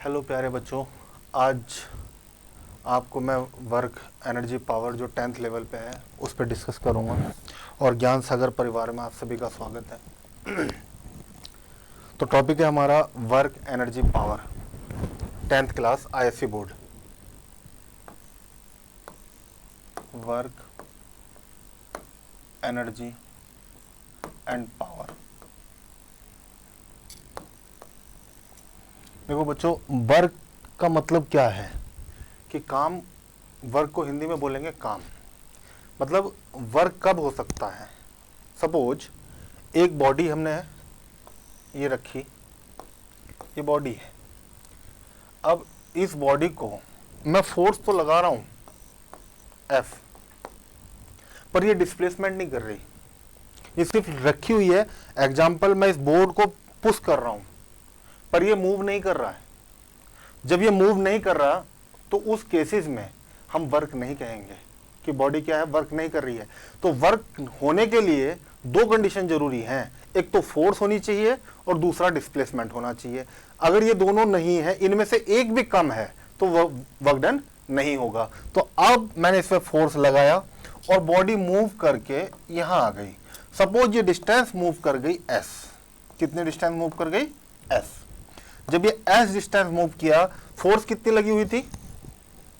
Hello प्यारे बच्चों, आज आपको मैं वर्क एनर्जी पावर जो 10th लेवल पे है उस पर डिस्कस करूंगा और ज्ञान सागर परिवार में आप सभी का स्वागत है। तो टॉपिक है हमारा work energy power 10th class ISC board. Work energy and power. देखो बच्चों, वर्क का मतलब क्या है कि काम। वर्क को हिंदी में बोलेंगे काम। मतलब वर्क कब हो सकता है। सपोज एक बॉडी हमने ये रखी, ये बॉडी है। अब इस बॉडी को मैं फोर्स तो लगा रहा हूं F, पर ये डिस्प्लेसमेंट नहीं कर रही, ये सिर्फ रखी हुई है। एग्जाम्पल, मैं इस बोर्ड को पुश कर रहा हूं पर ये मूव नहीं कर रहा है। जब ये मूव नहीं कर रहा तो उस केसेस में हम वर्क नहीं कहेंगे कि बॉडी क्या है, वर्क नहीं कर रही है। तो वर्क होने के लिए दो कंडीशन जरूरी हैं, एक तो फोर्स होनी चाहिए और दूसरा डिस्प्लेसमेंट होना चाहिए। अगर ये दोनों नहीं है, इनमें से एक भी कम है तो वर्क डन नहीं होगा। तो अब मैंने इसमें फोर्स लगाया और बॉडी मूव करके यहां आ गई। सपोज ये डिस्टेंस मूव कर गई S। कितने डिस्टेंस मूव कर गई? S। जब ये S डिस्टेंस मूव किया, फोर्स कितनी लगी हुई थी?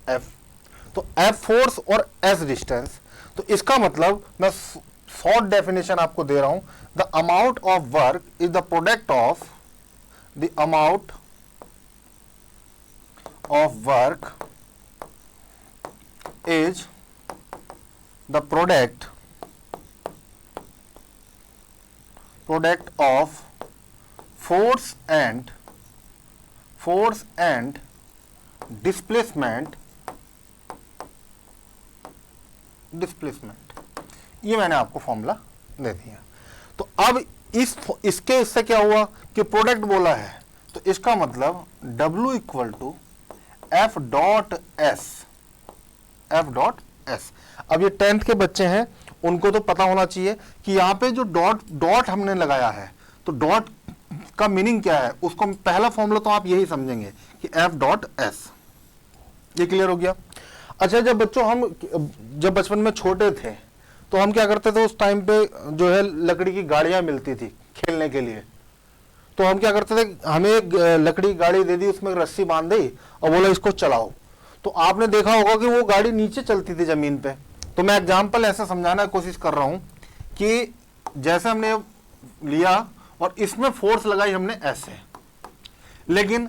F। तो F फोर्स और S डिस्टेंस। तो इसका मतलब मैं शॉर्ट डेफिनेशन आपको दे रहा हूं, the amount of work is the product of the amount of work is the product of force and displacement. ये मैंने आपको फॉर्मूला दे दिया। तो अब इसके इससे क्या हुआ कि प्रोडक्ट बोला है, तो इसका मतलब W equal to F dot S. अब ये 10th के बच्चे हैं, उनको तो पता होना चाहिए कि यहां पे जो डॉट हमने लगाया है, तो डॉट का मीनिंग क्या है, उसको पहला फॉर्मूला तो आप यही समझेंगे कि F डॉट एस। ये क्लियर हो गया? अच्छा, जब बचपन में छोटे थे तो हम क्या करते थे, उस टाइम पे जो है लकड़ी की गाड़ियां मिलती थी खेलने के लिए। तो हम क्या करते थे, हमें एक लकड़ी की गाड़ी दे दी, उसमें रस्सी बांध दी और बोला इसको चलाओ। तो आपने देखा होगा कि वो गाड़ी नीचे चलती थी जमीन पे। तो मैं एग्जाम्पल ऐसा समझाने की कोशिश कर रहा हूं कि जैसे हमने लिया और इसमें फोर्स लगाई हमने ऐसे, लेकिन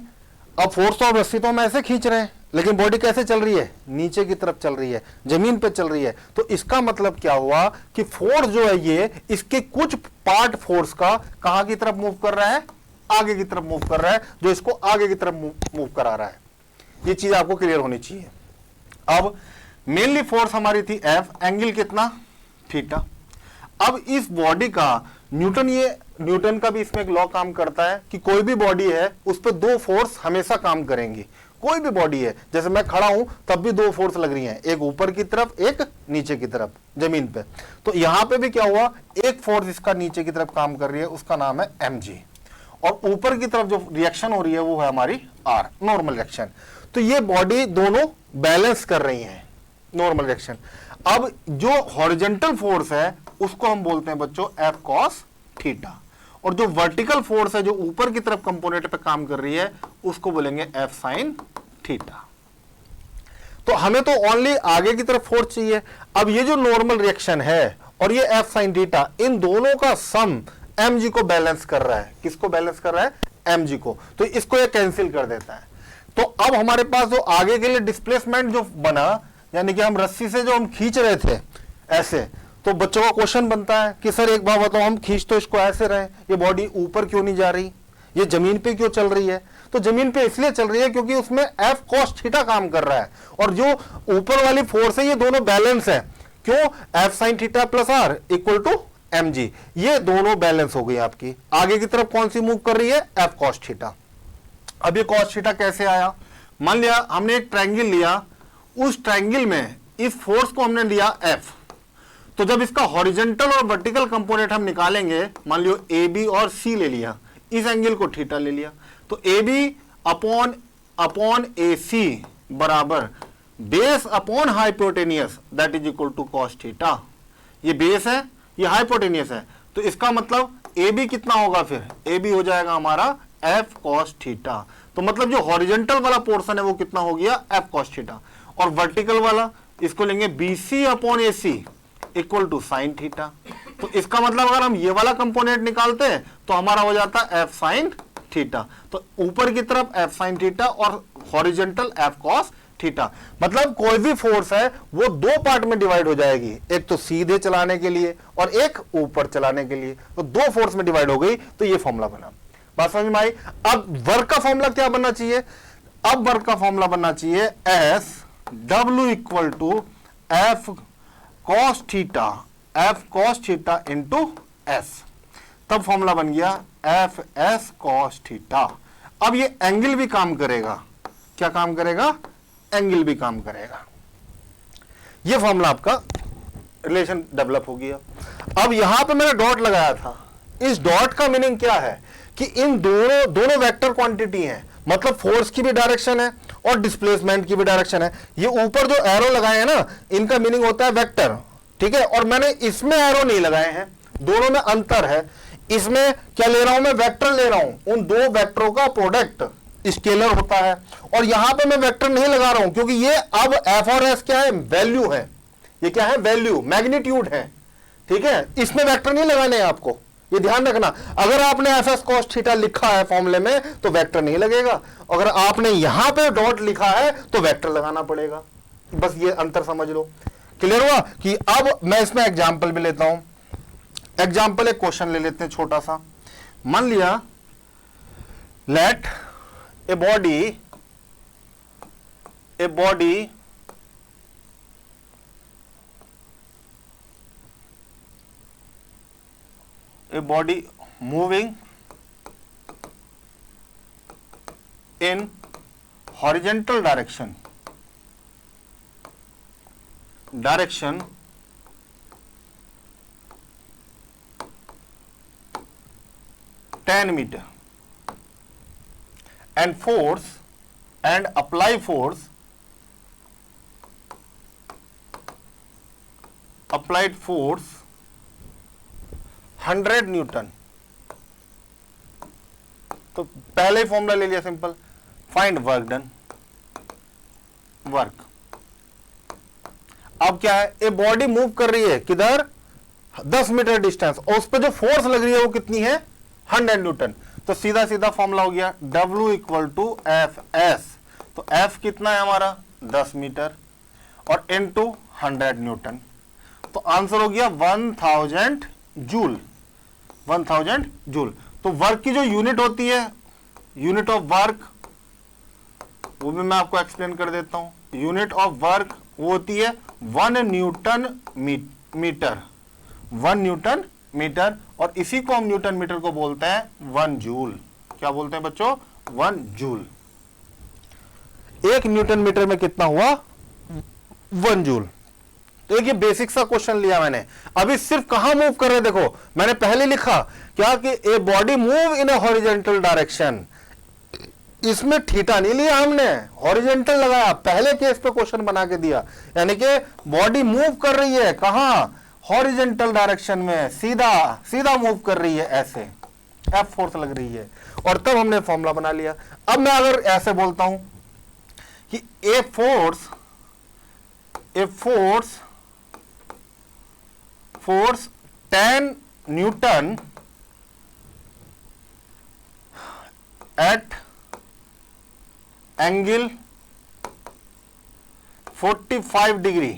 अब फोर्स तो रस्सी तो हम ऐसे खींच रहे हैं, लेकिन बॉडी कैसे चल रही है? नीचे की तरफ चल रही है, जमीन पे चल रही है। तो इसका मतलब क्या हुआ कि फोर्स जो है ये, इसके कुछ पार्ट फोर्स का कहां की तरफ मूव कर रहा है? आगे की तरफ मूव कर रहा है, जो इसको आगे की तरफ मूव करा रहा है। ये चीज आपको क्लियर होनी चाहिए। अब मेनली फोर्स हमारी थी F, एंगल कितना? थीटा। अब इस बॉडी का न्यूटन का भी इसमें एक लॉ काम करता है कि कोई भी बॉडी है उस पर दो फोर्स हमेशा काम करेंगी। कोई भी बॉडी है, जैसे मैं खड़ा हूं तब भी दो फोर्स लग रही हैं, एक ऊपर की तरफ, एक नीचे की तरफ जमीन पे। तो यहां पे भी क्या हुआ, एक फोर्स इसका नीचे की तरफ काम कर रही है, उसका नाम है mg, और ऊपर की तरफ जो रिएक्शन हो रही है वो है हमारी R, नॉर्मल रिएक्शन। तो ये बॉडी दोनों बैलेंस कर रही है, नॉर्मल रिएक्शन। अब जो हॉरिजॉन्टल फोर्स है उसको हम बोलते हैं बच्चों F cos थीटा, और जो वर्टिकल फोर्स है जो ऊपर की तरफ कंपोनेंट पे काम कर रही है उसको बोलेंगे F sin थीटा। तो हमें तो ओनली आगे की तरफ फोर्स चाहिए। अब ये जो नॉर्मल रिएक्शन है और ये F sin थीटा, इन दोनों का सम mg को बैलेंस कर रहा है। किसको बैलेंस कर रहा है? mg को। तो इसको ये कैंसिल कर देता है। तो अब हमारे पास जो आगे के लिए डिस्प्लेसमेंट जो बना, यानी कि हम रस्सी से जो हम खींच रहे थे ऐसे, तो बच्चों का क्वेश्चन बनता है कि सर एक बात बताओ, हम खींच तो इसको ऐसे रहे, ये बॉडी ऊपर क्यों नहीं जा रही, ये जमीन पे क्यों चल रही है? तो जमीन पे इसलिए चल रही है क्योंकि उसमें F cos थीटा काम कर रहा है, और जो ऊपर वाली फोर्स है ये दोनों बैलेंस है। क्यों? F sin theta plus R equal to mg, ये दोनों बैलेंस हो गई आपकी। आगे की तरफ कौन सी मूव कर रही है? F cos theta. अब ये cos थीटा कैसे आया? मान लिया हमने एक ट्रायंगल लिया, उस ट्रायंगल में इस फोर्स को हमने लिया F, तो जब इसका हॉरिजॉन्टल और वर्टिकल कंपोनेंट हम निकालेंगे, मान लियो AB और C ले लिया, इस एंगल को थीटा ले लिया, तो AB अपॉन अपॉन AC बराबर base upon hypotenuse that is equal to cos theta. ये बेस है, ये हाइपोटेनियस है, तो इसका मतलब AB कितना होगा, फिर AB हो जाएगा हमारा F cos थीटा। तो मतलब जो हॉरिजेंटल वाला पोर्शन है वो कितना हो गया, F cos थीटा, और वर्टिकल वाला इसको लेंगे BC upon AC equal to sine theta. तो इसका मतलब अगर हम ये वाला कंपोनेंट निकालते हैं तो हमारा हो जाता है F sin थीटा। तो ऊपर की तरफ F sin थीटा और हॉरिजेंटल F cos थीटा। मतलब कोई भी फोर्स है वो दो पार्ट में डिवाइड हो जाएगी, एक तो सीधे चलाने के लिए और एक ऊपर चलाने के लिए, तो दो फोर्स में डिवाइड हो गई। तो ये फॉर्मूला बना, बात समझ में आई। अब वर्क का फॉर्मूला क्या बनना चाहिए, अब वर्क का फॉर्मूला बनना चाहिए S W equal to F cos theta, F cos theta into S. तब फॉर्मूला बन गया एफ एस कॉस थीटा। अब ये एंगल भी काम करेगा, क्या काम करेगा, एंगल भी काम करेगा। ये फॉर्मूला आपका रिलेशन डेवलप हो गया। अब यहां पे मैंने डॉट लगाया था, इस डॉट का मीनिंग क्या है कि इन दोनों वेक्टर क्वांटिटी हैं, मतलब फोर्स की भी डायरेक्शन है और डिस्प्लेसमेंट की भी डायरेक्शन है। ये ऊपर जो एरो लगाए हैं ना, इनका मीनिंग होता है वेक्टर, ठीक है। और मैंने इसमें एरो नहीं लगाए हैं, दोनों में अंतर है। इसमें क्या ले रहा हूं मैं, वेक्टर ले रहा हूं, उन दो वेक्टरों का प्रोडक्ट स्केलर होता है। और यहां पे मैं वेक्टर नहीं लगा रहा हूं क्योंकि ये अब एफ और एस क्या है, वैल्यू है, ये क्या है, वैल्यू, मैग्नीट्यूड है, ठीक है। इसमें वेक्टर नहीं लगाने हैं आपको, ये ध्यान रखना। अगर आपने एफ एस कॉस थीटा लिखा है फॉर्मूले में तो वेक्टर नहीं लगेगा, अगर आपने यहां पे डॉट लिखा है तो वेक्टर लगाना पड़ेगा। बस ये अंतर समझ लो, क्लियर हुआ। कि अब मैं इसमें एग्जाम्पल भी लेता हूं। एग्जाम्पल एक क्वेश्चन ले लेते हैं छोटा सा। मान लिया late a body moving in horizontal direction 10 meter and apply force applied force 100 Newton. तो पहले फॉर्मूला ले लिया simple, find work done, work. अब क्या है, ए बॉडी मूव कर रही है किधर, 10 मीटर डिस्टेंस, और उस पर जो फोर्स लग रही है वो कितनी है, 100 न्यूटन। तो सीधा सीधा फॉर्मूला हो गया W equal to F S. तो F कितना है हमारा, 10 मीटर और इनटू 100 न्यूटन। तो आंसर हो गया 1000 जूल, 1000 जूल। तो वर्क की जो यूनिट होती है, यूनिट ऑफ वर्क, वो भी मैं आपको एक्सप्लेन कर देता हूं। यूनिट ऑफ वर्क वो होती है 1 न्यूटन मीटर, 1 न्यूटन मीटर, और इसी को हम न्यूटन मीटर को बोलते हैं 1 जूल। क्या बोलते हैं बच्चों, 1 जूल। 1 न्यूटन मीटर में कितना हुआ, 1 जूल। तो एक ये बेसिक सा क्वेश्चन लिया मैंने। अभी सिर्फ कहां मूव कर रहे, देखो मैंने पहले लिखा क्या कि a body move in a horizontal direction, इसमें थीटा नहीं लिया हमने, हॉरिजॉन्टल लगाया, पहले केस पे क्वेश्चन बना के दिया। यानी कि बॉडी मूव कर रही है कहां, हॉरिजॉन्टल डायरेक्शन में, सीधा सीधा मूव कर रही है, ऐसे एफ फोर्स लग रही है, और तब हमने फॉर्मूला बना लिया। अब मैं अगर ऐसे बोलता हूं कि a force 10 newton at angle 45 degree,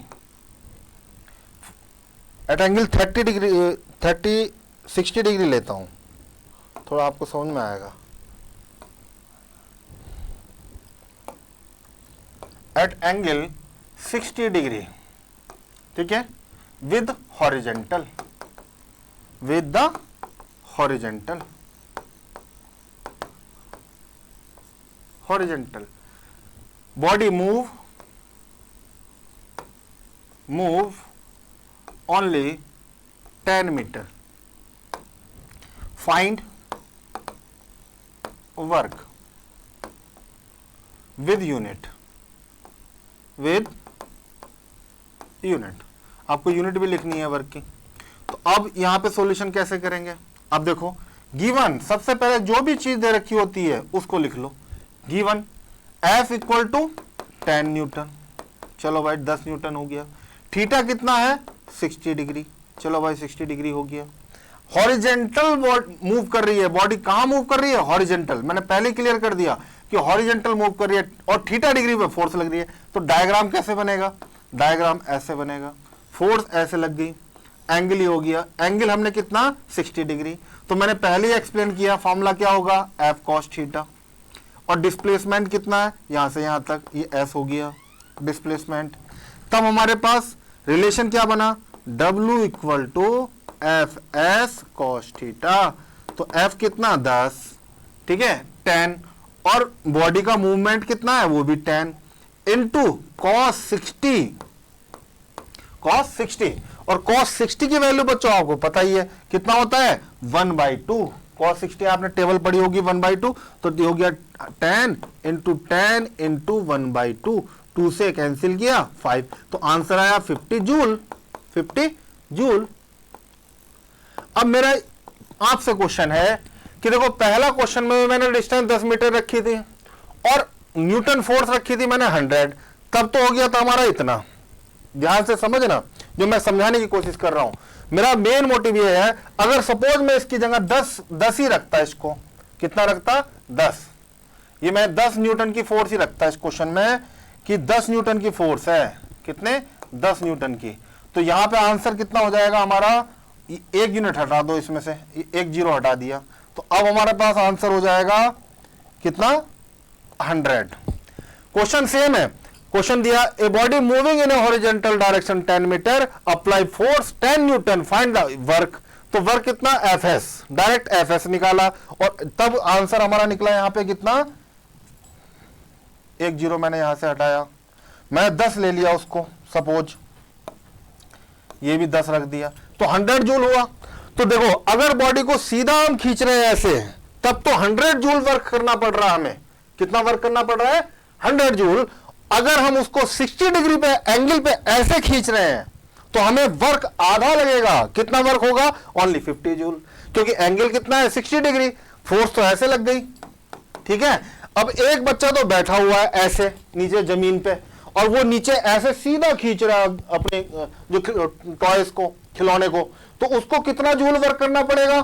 at angle 30 degree, 60 degree लेता हूं, थोड़ा आपको समझ में आएगा। एट एंगल 60 डिग्री, ठीक है, with horizontal, with the horizontal, horizontal body move only 10 meter. Find work. With unit, with unit, आपको यूनिट भी लिखनी है वर्क की। तो अब यहां पे सॉल्यूशन कैसे करेंगे? अब देखो, गिवन सबसे पहले जो भी चीज दे रखी होती है उसको लिख लो। Given F equal to 10 newton, चलो भाई 10 न्यूटन हो गया। थीटा कितना है? 60 डिग्री, चलो भाई 60 डिग्री हो गया। हॉरिजेंटल मूव कर रही है बॉडी, कहां मूव कर रही है? हॉरिजेंटल, मैंने पहले क्लियर कर दिया कि हॉरिजेंटल मूव कर रही है और थीटा डिग्री पे फोर्स लग रही है। तो डायग्राम कैसे बनेगा? डायग्राम ऐसे बनेगा, फोर्स ऐसे लग गई, एंगल ही हो गया, एंगल हमने कितना? 60 डिग्री। तो मैंने पहले ही एक्सप्लेन किया, फॉर्मूला क्या होगा? F cos theta. और डिस्प्लेसमेंट कितना है? यहां से यहां तक, ये S हो गया डिस्प्लेसमेंट। तब हमारे पास रिलेशन क्या बना? W equal to F S cos theta. तो F कितना? 10, ठीक है, 10, और बॉडी का मूवमेंट कितना है? वो भी 10 इंटू कॉस 60, कॉस 60। और कॉस 60 की वैल्यू बच्चों आपको पता ही है कितना होता है? 1/2। कॉस 60 आपने टेबल पढ़ी होगी 1/2, तो हो गया 10 इंटू 10 इंटू 1/2, 2 से कैंसिल किया 5, तो आंसर आया 50 जूल, 50 जूल। अब मेरा आपसे क्वेश्चन है कि देखो, पहला क्वेश्चन में मैंने डिस्टेंस 10 मीटर रखी थी और न्यूटन फोर्स रखी थी मैंने 100, तब तो हो गया था हमारा इतना। ध्यान से समझना जो मैं समझाने की कोशिश कर रहा हूं। मेरा मेन मोटिव ये है, अगर सपोज मैं इसकी जगह 10 ही रखता, इसको कितना रखता? 10, ये मैं 10 न्यूटन की फोर्स ही रखता इस क्वेश्चन में, कि 10 न्यूटन की फोर्स है, कितने? 10 न्यूटन की। तो यहां पे आंसर कितना हो जाएगा हमारा? 1 यूनिट हटा दो इसमें से, 1 जीरो हटा दिया, तो अब हमारे पास आंसर हो जाएगा कितना? 100। क्वेश्चन सेम है, क्वेश्चन दिया a body moving in a horizontal direction 10 metre, apply force 10 newton, find the work. तो वर्क कितना? Fs, डायरेक्ट Fs निकाला, और तब आंसर हमारा निकला यहां पे कितना? 1 जीरो मैंने यहां से हटाया, मैं 10 ले लिया उसको, सपोज ये भी 10 रख दिया, तो 100 जूल हुआ। तो देखो, अगर बॉडी को सीधा हम खींच रहे हैं ऐसे, तब तो 100 जूल वर्क करना पड़ रहा है हमें। कितना वर्क करना पड़ रहा है? 100 जूल। अगर हम उसको 60 डिग्री पे एंगल पे ऐसे खींच रहे हैं तो हमें वर्क आधा लगेगा। कितना वर्क होगा? ओनली 50 जूल, क्योंकि एंगल कितना है? 60 डिग्री, फोर्स तो ऐसे लग गई, ठीक है। अब एक बच्चा तो बैठा हुआ है ऐसे नीचे जमीन पे, और वो नीचे ऐसे सीधा खींच रहा है अपने जो टॉयज को, खिलौने को, तो उसको कितना जूल वर्क करना पड़ेगा?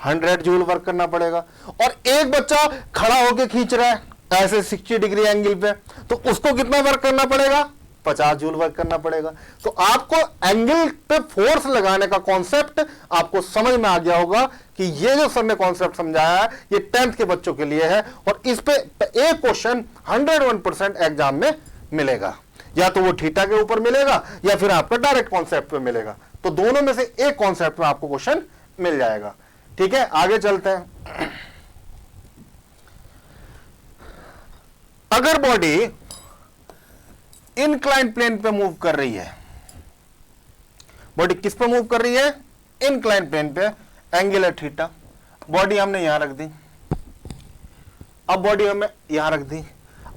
100 जूल वर्क करना पड़ेगा। और एक बच्चा खड़ा होकर खींच रहा है ऐसे 60 डिग्री एंगल पे, तो उसको कितना वर्क करना पड़ेगा? 50 जूल वर्क करना पड़ेगा। तो आपको एंगल पे फोर्स लगाने का कॉन्सेप्ट आपको समझ में आ गया होगा कि ये जो सर ने कॉन्सेप्ट समझाया है ये 10th के बच्चों के लिए है, और इस पे एक क्वेश्चन 101% एग्जाम में मिलेगा, या तो वो थीटा के ऊपर मिलेगा या फिर आपका डायरेक्ट कॉन्सेप्ट पे मिलेगा। तो दोनों में से एक कॉन्सेप्ट में आपको क्वेश्चन मिल जाएगा, ठीक है। आगे चलते हैं। अगर बॉडी इनक्लाइन प्लेन पे मूव कर रही है, बॉडी किस पे मूव कर रही है? इनक्लाइन प्लेन पे, एंगल है थीटा, बॉडी हमने यहां रख दी, अब बॉडी हमें यहां रख दी।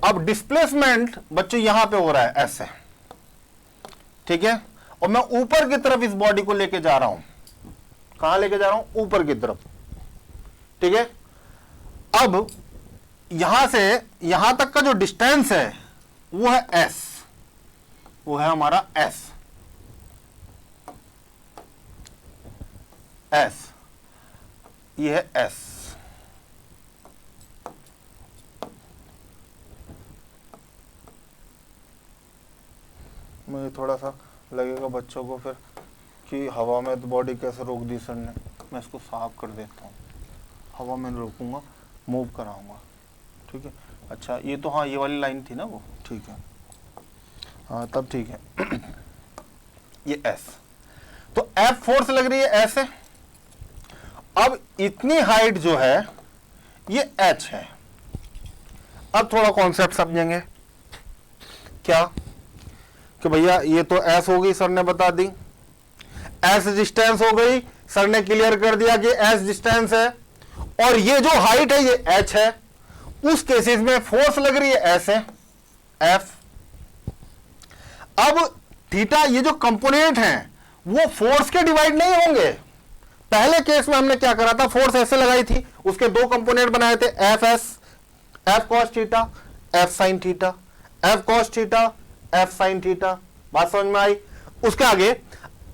अब डिस्प्लेसमेंट बच्चों यहां पे हो रहा है ऐसे, ठीक है, और मैं ऊपर की तरफ इस बॉडी को लेके जा रहा हूं। कहां लेके जा रहा हूं? ऊपर की तरफ, ठीक है। अब यहां से यहां तक का जो डिस्टेंस है वो है S, वो है हमारा S, ये है S। मुझे थोड़ा सा लगेगा बच्चों को फिर कि हवा में तो बॉडी कैसे रोक दी सर ने, मैं इसको साफ कर देता हूँ। हवा में रोकूंगा, मूव कराऊंगा, ठीक है। अच्छा, ये तो हाँ, ये वाली लाइन थी ना वो, ठीक है, हाँ तब ठीक है। ये S, तो F फोर्स लग रही है ऐसे। अब इतनी हाइट जो है ये H है। अब थोड़ा कॉन्सेप्ट समझेंगे क्या, कि भैया ये तो S हो गई, सर ने बता दी, S डिस्टेंस हो गई, सर ने क्लियर कर दिया कि S डिस्टेंस है, और ये जो हाइट है ये H है। उस केसेस में फोर्स लग रही है S है, एफ। अब थीटा, ये जो कंपोनेंट हैं वो फोर्स के डिवाइड नहीं होंगे। पहले केस में हमने क्या करा था, फोर्स ऐसे लगाई थी, उसके दो कंपोनेंट बनाए थे, F S, F cos theta, F sine theta, F cos theta, F sine theta. बात समझ में आई? उसके आगे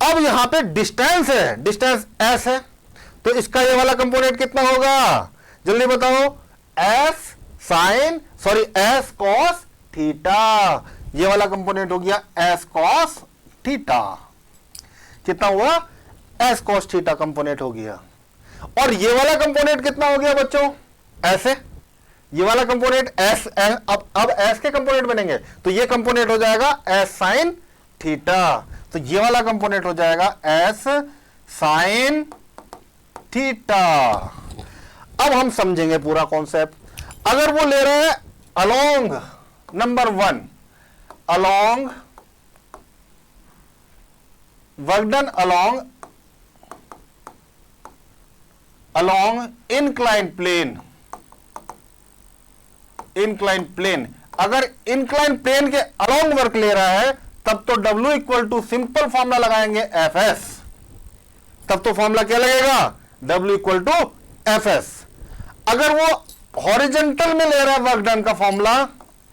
अब यहां पे डिस्टेंस है, डिस्टेंस एस है, तो इसका ये वाला कंपोनेंट कितना होगा, जल्दी बताओ, S sine, sorry S cos theta. ये वाला कंपोनेंट हो गया एस कॉस थीटा। कितना हुआ, एस कॉस थीटा कंपोनेंट हो गया। और ये वाला कंपोनेंट कितना हो गया बच्चों, ऐसे, ये वाला कंपोनेंट एस, अब एस के कंपोनेंट बनेंगे तो ये कंपोनेंट हो जाएगा एस साइन थीटा, तो ये वाला कंपोनेंट हो जाएगा एस साइन थीटा। अब हम समझेंगे पूरा कॉन्सेप्ट। अगर वो ले रहे हैं along, number 1 along, work done along incline plane, incline plane, अगर इंक्लाइन प्लेन के अलोंग वर्क ले रहा है तब तो W equal to simple formula लगाएंगे एफ एस, तब तो फॉर्मूला क्या लगेगा, W equal to F S. अगर वो हॉरिजेंटल में ले रहा है वर्क डन का फॉर्मूला,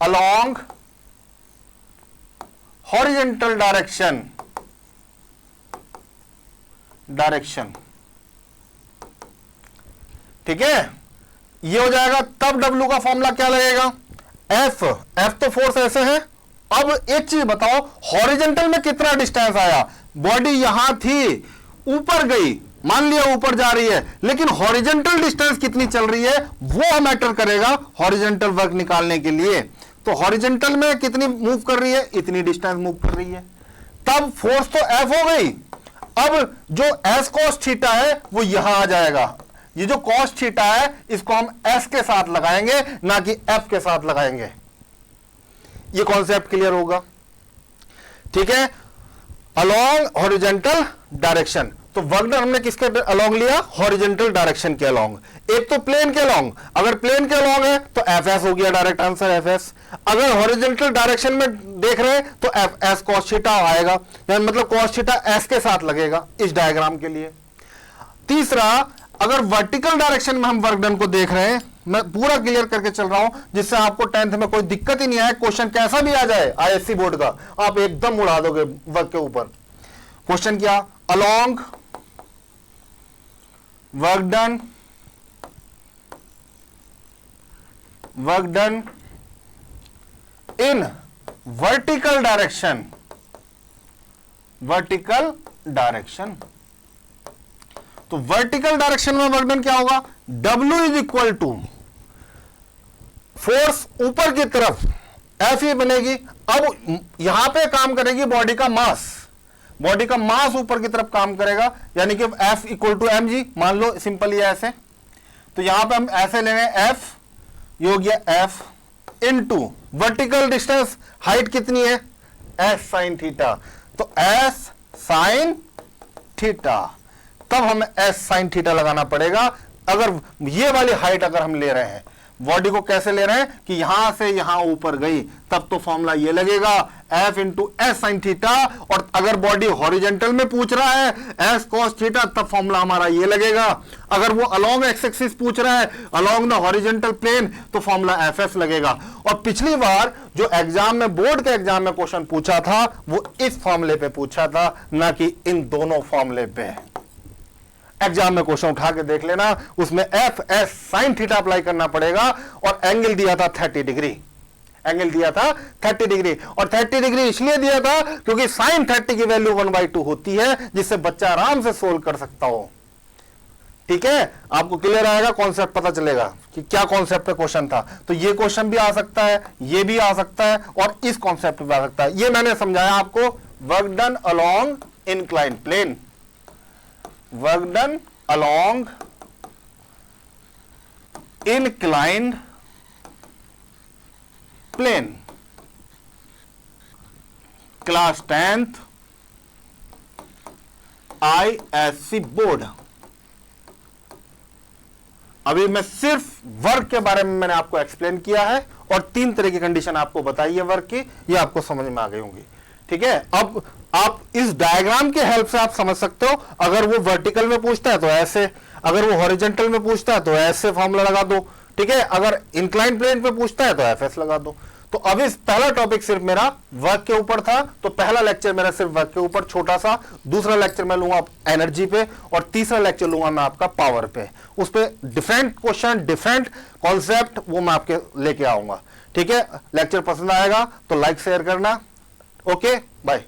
अलोंग हॉरिजेंटल डायरेक्शन, ठीक है, ये हो जाएगा, तब W का फॉर्मूला क्या लगेगा, F तो फोर्स ऐसे है। अब एक चीज बताओ, हॉरिजेंटल में कितना डिस्टेंस आया, बॉडी यहां थी, ऊपर गई, मान लिया ऊपर जा रही है, लेकिन हॉरिजेंटल डिस्टेंस कितनी चल रही है वो मैटर करेगा हॉरिजेंटल वर्क निकालने के लिए। तो हॉरिजेंटल में कितनी मूव कर रही है, इतनी डिस्टेंस मूव कर रही है, तब फोर्स तो F हो गई। अब जो S cos थीटा है वो यहां आ जाएगा, ये जो cos थीटा है इसको हम S के साथ लगाएंगे, ना कि F के साथ लगाएंगे। ये कॉन्सेप्ट क्लियर होगा, ठीक है। अलोंग हॉरिजेंटल डायरेक्शन, तो वर्क डन हमने किसके अलोंग लिया, हॉरिजेंटल डायरेक्शन के अलोंग। एक तो प्लेन के अलोंग, अगर प्लेन के अलोंग है तो एफ एस हो गया, डायरेक्ट आंसर एफ एस। अगर हॉरिजेंटल डायरेक्शन में देख रहे हैं तो एफ एस कॉस थीटा आएगा, यानी मतलब कॉस थीटा एस के साथ लगेगा इस डायग्राम के लिए। तीसरा, अगर वर्टिकल डायरेक्शन में हम वर्क डन को देख रहे हैं, मैं पूरा क्लियर करके चल रहा हूं जिससे आपको 10th में कोई दिक्कत ही नहीं आए, क्वेश्चन कैसा भी आ जाए आईएससी बोर्ड का आप एकदम उड़ा दोगे वर्क के ऊपर। क्वेश्चन क्या, along work done in vertical direction, तो वर्टिकल डायरेक्शन में वर्क डन क्या होगा, W is equal to force ऊपर की तरफ F ही बनेगी। अब यहां पे काम करेगी बॉडी का मास, बॉडी का मास ऊपर की तरफ काम करेगा, यानी कि F इक्वल टू mg, मान लो सिंपल ये ऐसे, तो यहां पे हम ऐसे ले रहे हैं F, ये हो गया F into vertical distance, height कितनी है S साइन थीटा, तो S साइन थीटा, तब हमें S साइन थीटा लगाना पड़ेगा। अगर ये वाली हाइट अगर हम ले रहे हैं, बॉडी को कैसे ले रहे हैं कि यहां से यहां ऊपर गई, तब तो फॉर्मूला ये लगेगा F into S sine theta. और अगर बॉडी हॉरिजेंटल में पूछ रहा है S cos थीटा, तब फॉर्मूला हमारा ये लगेगा। अगर वो अलोंग एक्स एक्सिस पूछ रहा है, अलोंग द हॉरिजेंटल प्लेन, तो फॉर्मूला FS लगेगा। और पिछली बार जो एग्जाम में, बोर्ड के एग्जाम में क्वेश्चन पूछा था वो इस फॉर्मूले पे पूछा था, ना कि इन दोनों फॉर्मूले पे। एग्जाम में क्वेश्चन उठा के देख लेना, उसमें F S sine theta apply करना पड़ेगा। और एंगल दिया था 30 डिग्री, एंगल दिया था 30 डिग्री, और 30 डिग्री इसलिए दिया था क्योंकि साइन 30 की वैल्यू 1/2 होती है, जिससे बच्चा आराम से सोल्व कर सकता हो। ठीक है, आपको क्लियर आएगा, कॉन्सेप्ट पता चलेगा कि क्या कॉन्सेप्ट पे क्वेश्चन था। तो ये क्वेश्चन भी आ सकता है, ये भी आ सकता है, और इस कॉन्सेप्ट पे आ सकता है। ये मैंने समझाया आपको, work done along incline plane, work done along inclined plane, class 10th ISC board. अभी मैं सिर्फ वर्क के बारे में मैंने आपको एक्सप्लेन किया है और 3 तरह की कंडीशन आपको बताई है वर्क की, ये आपको समझ में आ गई होंगी। ठीक है, अब आप इस डायग्राम के हेल्प से आप समझ सकते हो, अगर वो वर्टिकल में पूछता है तो ऐसे, अगर वो हॉरिजॉन्टल में पूछता है तो ऐसे फॉर्मूला लगा दो। ठीक है, अगर इंक्लाइन प्लेन पे पूछता है तो एफएस लगा दो। तो अब इस पहला टॉपिक सिर्फ मेरा वर्क के ऊपर था, तो पहला लेक्चर मेरा सिर्फ वर्क के ऊपर छोटा सा, दूसरा लेक्चर मैं लूंगा एनर्जी पे, और तीसरा लेक्चर लूंगा मैं आपका पावर पे। उस पे डिफरेंट क्वेश्चन, डिफरेंट कॉन्सेप्ट वो मैं आपके लेके आऊंगा। ठीक है, लेक्चर पसंद आएगा तो लाइक शेयर करना। Okay, bye.